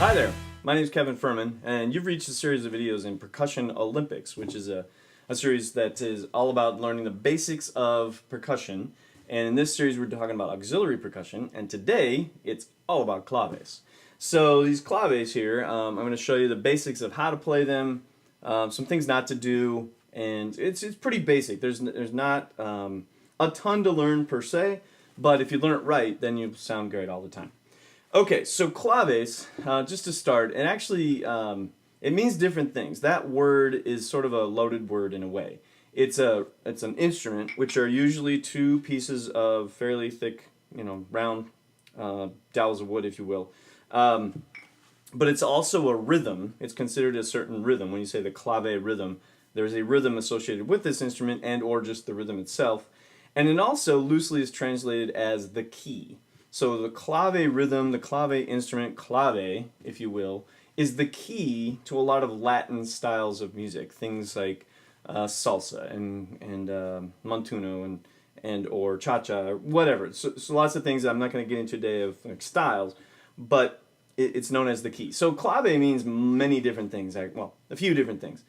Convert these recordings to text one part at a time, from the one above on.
Hi there, my name is Kevin Furman, and you've reached a series of videos in Percussion Olympics, which is a series that is all about learning the basics of percussion. And in this series, we're talking about auxiliary percussion, and today it's all about claves. So these claves here, I'm going to show you the basics of how to play them, some things not to do, and it's pretty basic. There's not a ton to learn per se, but if you learn it right, then you sound great all the time. Okay, so claves, just to start, and actually it means different things. That word is sort of a loaded word in a way. It's an instrument, which are usually two pieces of fairly thick, round dowels of wood, if you will. But it's also a rhythm. It's considered a certain rhythm. When you say the clave rhythm, there's a rhythm associated with this instrument and or just the rhythm itself. And it also loosely is translated as the key. So the clave rhythm, the clave instrument, clave, if you will, is the key to a lot of Latin styles of music. Things like salsa and montuno and or cha-cha or whatever. So lots of things I'm not going to get into today of styles, but it's known as the key. So clave means many different things. Well, a few different things.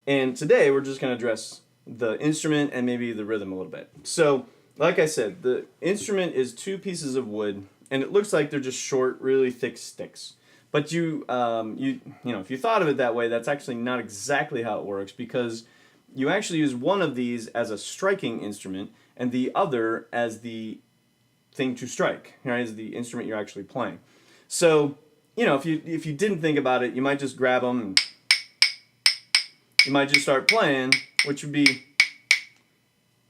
And today we're just going to address the instrument and maybe the rhythm a little bit. So like I said, the instrument is two pieces of wood, and it looks like they're just short, really thick sticks. But if you thought of it that way, that's actually not exactly how it works, because you actually use one of these as a striking instrument and the other as the thing to strike, right, as the instrument you're actually playing. So, if you didn't think about it, you might just grab them and you might just start playing, which would be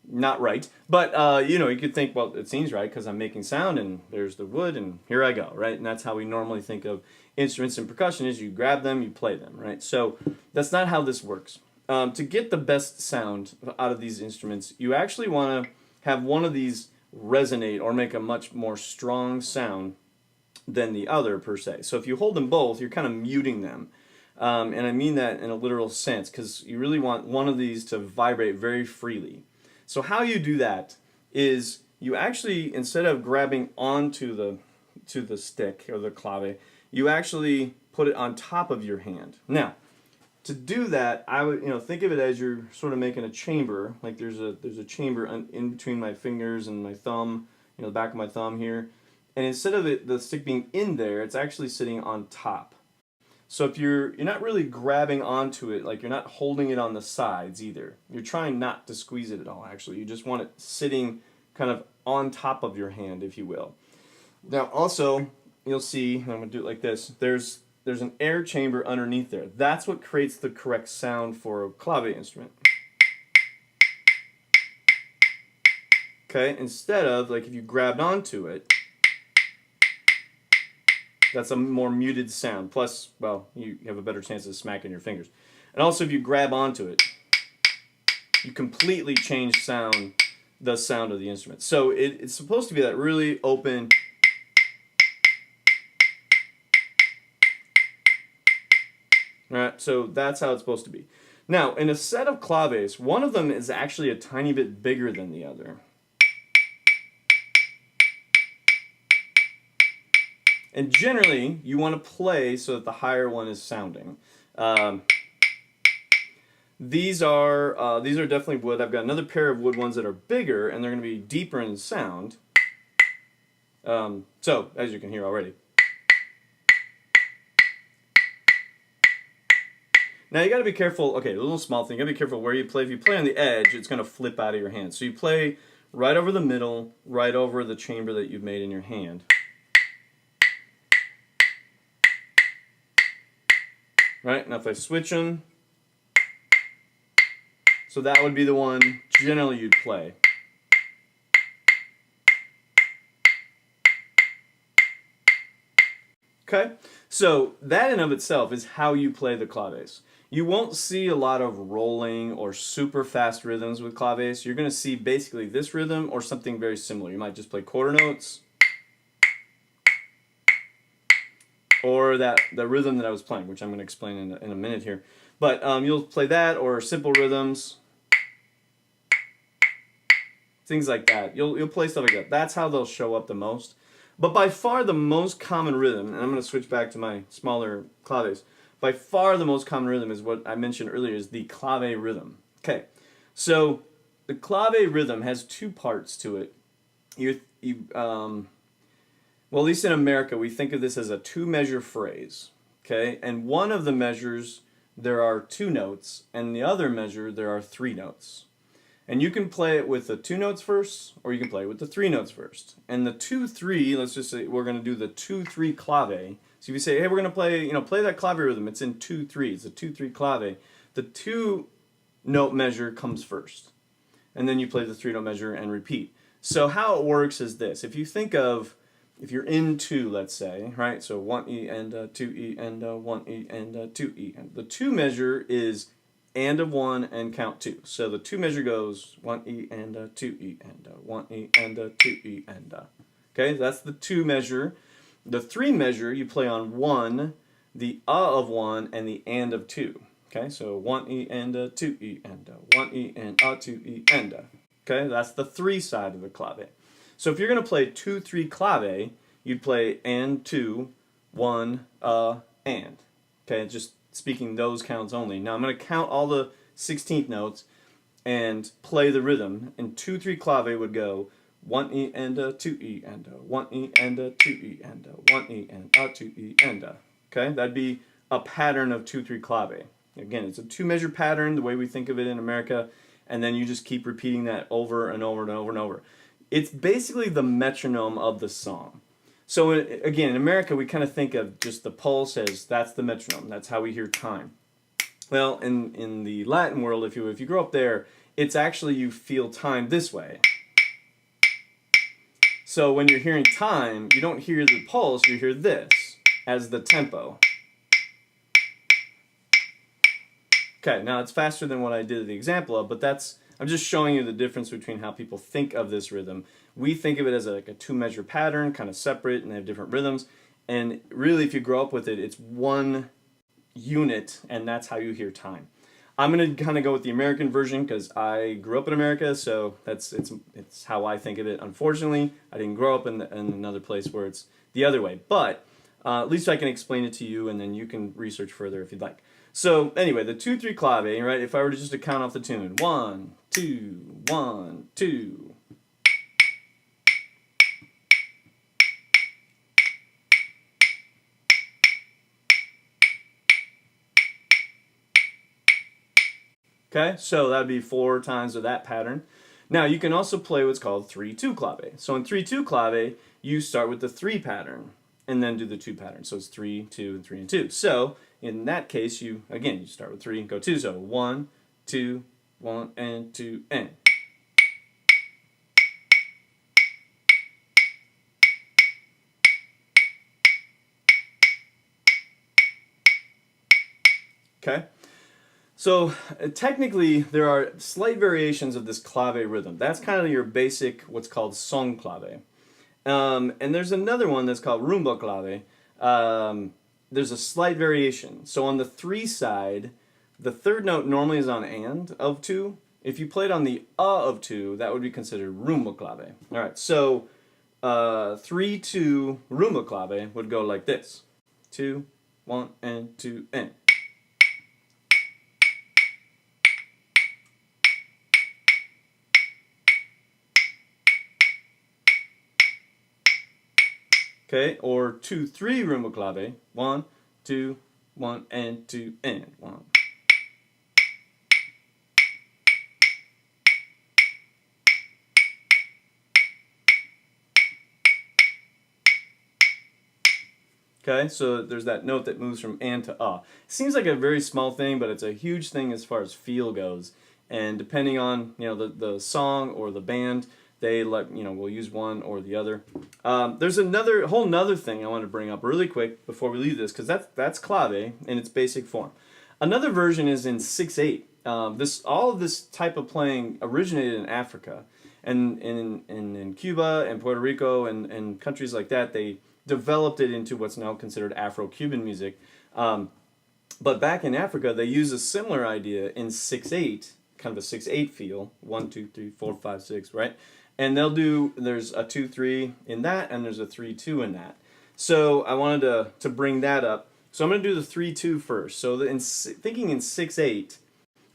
not right, but you could think, well, it seems right because I'm making sound and there's the wood and here I go, right? And that's how we normally think of instruments in percussion: is you grab them, you play them, right? So that's not how this works. To get the best sound out of these instruments, you actually want to have one of these resonate or make a much more strong sound than the other per se. So if you hold them both, you're kind of muting them. And I mean that in a literal sense, because you really want one of these to vibrate very freely. So how you do that is you actually, instead of grabbing onto the stick or the clave, you actually put it on top of your hand. Now, to do that, I would think of it as you're sort of making a chamber. Like there's a chamber in between my fingers and my thumb, the back of my thumb here. And instead of the stick being in there, it's actually sitting on top. So if you're not really grabbing onto it, like you're not holding it on the sides either. You're trying not to squeeze it at all, actually. You just want it sitting kind of on top of your hand, if you will. Now also, you'll see, I'm going to do it like this, there's an air chamber underneath there. That's what creates the correct sound for a clave instrument. Okay, instead of, like, if you grabbed onto it, that's a more muted sound. Plus, well, you have a better chance of smacking your fingers. And also, if you grab onto it, you completely change the sound of the instrument. So it's supposed to be that really open, right? So that's how it's supposed to be. Now, in a set of claves, one of them is actually a tiny bit bigger than the other. And generally, you want to play so that the higher one is sounding. These are definitely wood. I've got another pair of wood ones that are bigger, and they're going to be deeper in sound. So, as you can hear already. Now you got to be careful. Okay, a little small thing. You got to be careful where you play. If you play on the edge, it's going to flip out of your hand. So you play right over the middle, right over the chamber that you've made in your hand. Right, now if I switch them, so that would be the one generally you'd play. Okay, so that in of itself is how you play the claves. You won't see a lot of rolling or super fast rhythms with claves. You're going to see basically this rhythm or something very similar. You might just play quarter notes, or the rhythm that I was playing, which I'm going to explain in a minute here. But you'll play that, or simple rhythms, things like that. You'll play stuff like that. That's how they'll show up the most. But by far the most common rhythm, and I'm going to switch back to my smaller claves, by far the most common rhythm is what I mentioned earlier, is the clave rhythm. Okay, so the clave rhythm has two parts to it. Well, at least in America, we think of this as a two-measure phrase. Okay, and one of the measures there are two notes, and the other measure there are three notes. And you can play it with the two notes first, or you can play it with the three notes first. And the 2-3, let's just say we're going to do the 2-3 clave. So if you say, hey, we're going to play, play that clave rhythm, it's in 2-3, it's a 2-3 clave. The two note measure comes first. And then you play the three note measure and repeat. So how it works is this. If you think of, if you're in 2, let's say, right? So 1E and 2E and 1E and 2E. And the 2 measure is and of 1 and count 2. So the 2 measure goes 1E and 2E and 1E and 2E and okay, that's the 2 measure. The 3 measure you play on 1, the of 1 and the and of 2. Okay, so 1E and 2E and 1E and 2E and okay, that's the 3 side of the clave. So if you're going to play 2-3 clave, you'd play and 2, 1 and. Okay, just speaking those counts only. Now I'm going to count all the 16th notes and play the rhythm. And 2-3 clave would go 1E and 2E and 1E and 2E and 1E and 2E and okay, that'd be a pattern of 2-3 clave. Again, it's a 2-measure pattern the way we think of it in America, and then you just keep repeating that over and over and over and over. It's basically the metronome of the song. So again, in America, we kind of think of just the pulse as that's the metronome. That's how we hear time. Well, in the Latin world, if you grow up there, it's actually you feel time this way. So when you're hearing time, you don't hear the pulse, you hear this as the tempo. Okay, now it's faster than what I did the example of, but I'm just showing you the difference between how people think of this rhythm. We think of it as like a 2-measure pattern, kind of separate, and they have different rhythms. And really, if you grow up with it, it's one unit, and that's how you hear time. I'm going to kind of go with the American version because I grew up in America, so it's how I think of it. Unfortunately, I didn't grow up in another place where it's the other way. But at least I can explain it to you, and then you can research further if you'd like. So anyway, the 2-3 clave, right? If I were to just to count off the tune, 1, 2, 1, 2. Okay, so that would be 4 times of that pattern. Now you can also play what's called 3-2 clave. So in 3-2 clave, you start with the 3 pattern and then do the 2 pattern. So it's 3, 2, and 3 and 2. So in that case, you start with 3 and go 2. So 1, 2, 1 and 2 and. Okay. So technically, there are slight variations of this clave rhythm. That's kind of your basic, what's called son clave. And there's another one that's called rumba clave. There's a slight variation. So on the 3 side, the 3rd note normally is on and of 2. If you played on the of 2, that would be considered rumba clave. All right, so 3-2 rumba clave would go like this: 2, 1 and 2 and. Okay, or 2-3 rumba clave. 1, 2, 1 and 2 and 1. Okay, so there's that note that moves from and to Seems like a very small thing, but it's a huge thing as far as feel goes. And depending on the song or the band, they will use one or the other. There's whole nother thing I want to bring up really quick before we leave this, because that's clave in its basic form. Another version is in 6/8. All of this type of playing originated in Africa, and in Cuba and Puerto Rico and countries like that. They developed it into what's now considered Afro-Cuban music. But back in Africa, they use a similar idea in 6/8, kind of a 6/8 feel, 1, 2, 3, 4, 5, 6, right? And there's a 2-3 in that, and there's a 3-2 in that. So I wanted to bring that up. So I'm going to do the 3-2 first. So thinking in 6-8,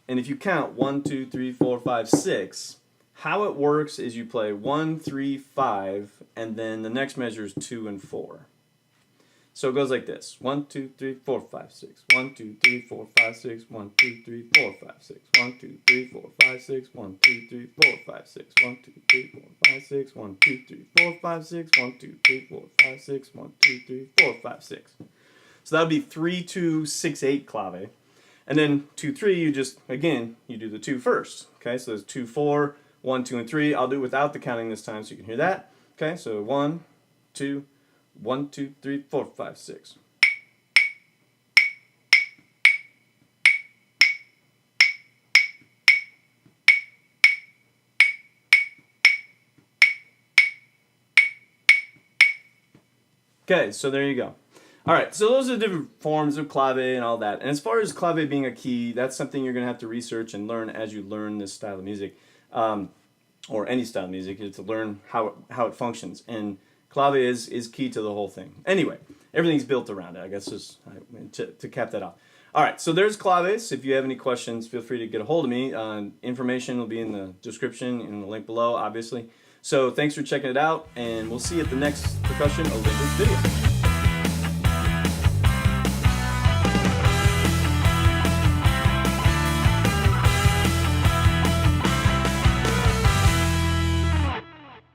and if you count 1, 2, 3, 4, 5, 6, how it works is you play 1, 3, 5, and then the next measure is 2 and 4. So it goes like this: 1, 2, 3, 4, 5, 6. 1, 2, 3, 4, 5, 6. 1, 2, 3, 4, 5, 6. 1, 2, 3, 4, 5, 6. 1, 2, 3, 4, 5, 6. 1, 2, 3, 4, 5, 6. 1, 2, 3, 4, 5, 6. 1, 2, 3, 4, 5, 6. 1, 2, 3, 4, 5, 6. So that would be 3-2, 6-8 clave. And then 2-3, you just, again, you do the 2 first. Okay, so there's 2, 4, 1, 2, and 3. I'll do it without the counting this time so you can hear that. Okay, so 1, 2, 1, 2, 3, 4, 5, 6. Okay, so there you go. All right, so those are the different forms of clave and all that. And as far as clave being a key, that's something you're going to have to research and learn as you learn this style of music, or any style of music, to learn how it functions. And clave is key to the whole thing. Anyway, everything's built around it, I guess, just to cap that off. All right, so there's claves. If you have any questions, feel free to get a hold of me. Information will be in the description and the link below, obviously. So thanks for checking it out, and we'll see you at the next Percussion Olympics video.